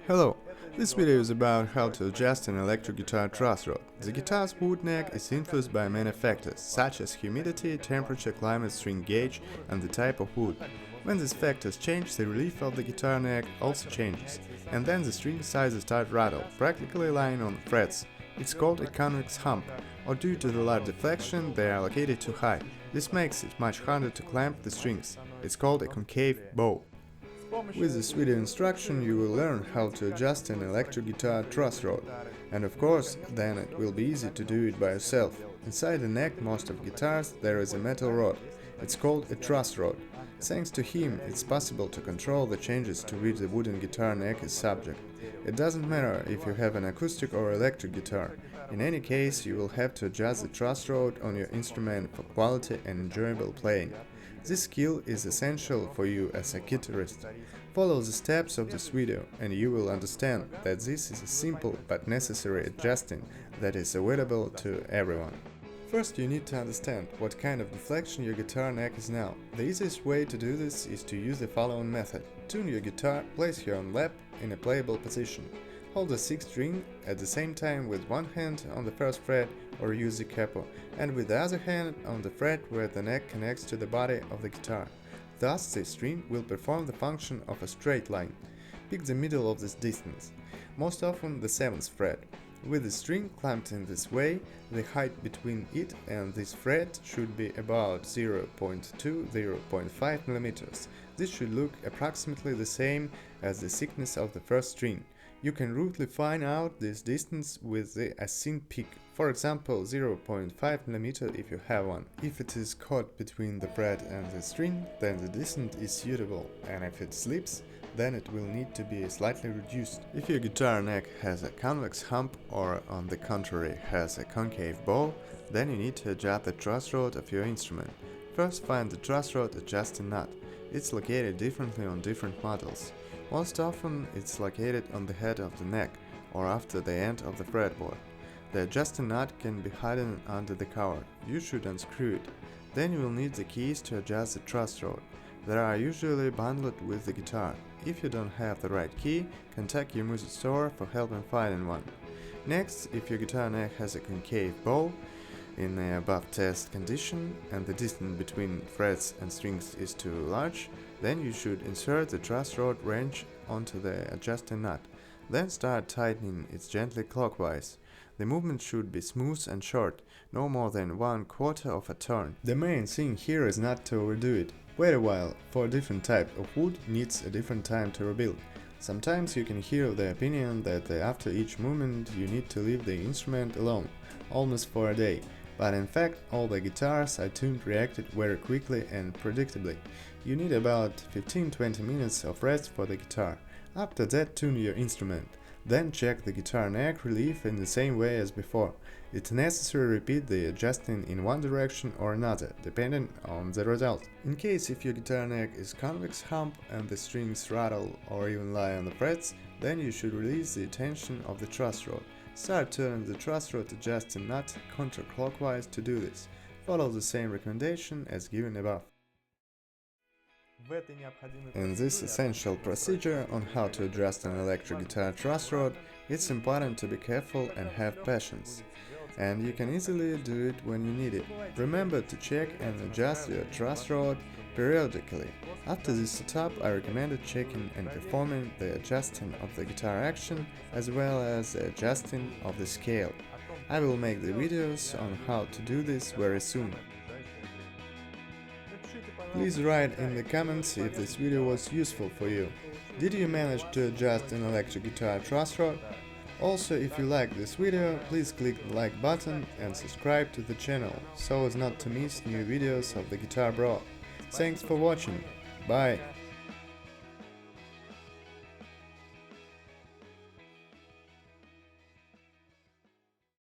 Hello, this video is about how to adjust an electric guitar truss rod. The guitar's wood neck is influenced by many factors, such as humidity, temperature, climate, string gauge, and the type of wood. When these factors change, the relief of the guitar neck also changes, and then the string sizes start rattle, practically lying on the frets. It's called a convex hump, or due to the large deflection, they are located too high. This makes it much harder to clamp the strings. It's called a concave bow. With this video instruction you will learn how to adjust an electric guitar truss rod, and of course then it will be easy to do it by yourself. Inside the neck most of guitars there is a metal rod. It's called a truss rod. Thanks to him it's possible to control the changes to which the wooden guitar neck is subject. It doesn't matter if you have an acoustic or electric guitar. In any case you will have to adjust the truss rod on your instrument for quality and enjoyable playing. This skill is essential for you as a guitarist. Follow the steps of this video and you will understand that this is a simple but necessary adjusting that is available to everyone. First you need to understand what kind of deflection your guitar neck is now. The easiest way to do this is to use the following method. Tune your guitar, place your own lap in a playable position. Hold the 6th string at the same time with one hand on the first fret or use the capo, and with the other hand on the fret where the neck connects to the body of the guitar. Thus the string will perform the function of a straight line. Pick the middle of this distance, most often the 7th fret. With the string clamped in this way, the height between it and this fret should be about 0.2–0.5 mm. This should look approximately the same as the thickness of the first string. You can roughly find out this distance with the asynced pick, for example 0.5 mm if you have one. If it is caught between the fret and the string, then the distance is suitable, and if it slips, then it will need to be slightly reduced. If your guitar neck has a convex hump or on the contrary has a concave bow, then you need to adjust the truss rod of your instrument. First find the truss rod adjusting nut. It's located differently on different models. Most often it's located on the head of the neck or after the end of the fretboard. The adjusting nut can be hidden under the cover. You should unscrew it. Then you will need the keys to adjust the truss rod. They are usually bundled with the guitar. If you don't have the right key, contact your music store for help in finding one. Next, if your guitar neck has a concave bow in the above test condition and the distance between frets and strings is too large, then you should insert the truss rod wrench onto the adjusting nut. Then start tightening it gently clockwise. The movement should be smooth and short, no more than 1/4 of a turn. The main thing here is not to overdo it. Wait a while, for a different type of wood needs a different time to rebuild. Sometimes you can hear the opinion that after each movement you need to leave the instrument alone, almost for a day. But in fact, all the guitars I tuned reacted very quickly and predictably. You need about 15–20 minutes of rest for the guitar. After that, tune your instrument. Then check the guitar neck relief in the same way as before. It's necessary to repeat the adjusting in one direction or another, depending on the result. In case if your guitar neck is convex hump and the strings rattle or even lie on the frets, then you should release the tension of the truss rod. Start turning the truss rod adjusting nut counterclockwise to do this. Follow the same recommendation as given above. In this essential procedure on how to adjust an electric guitar truss rod, it's important to be careful and have patience. And you can easily do it when you need it. Remember to check and adjust your truss rod periodically. After this setup, I recommended checking and performing the adjusting of the guitar action as well as the adjusting of the scale. I will make the videos on how to do this very soon. Please write in the comments if this video was useful for you. Did you manage to adjust an electric guitar truss rod? Also, if you like this video, please click the like button and subscribe to the channel, so as not to miss new videos of the Guitar Bro. Thanks for watching. Bye!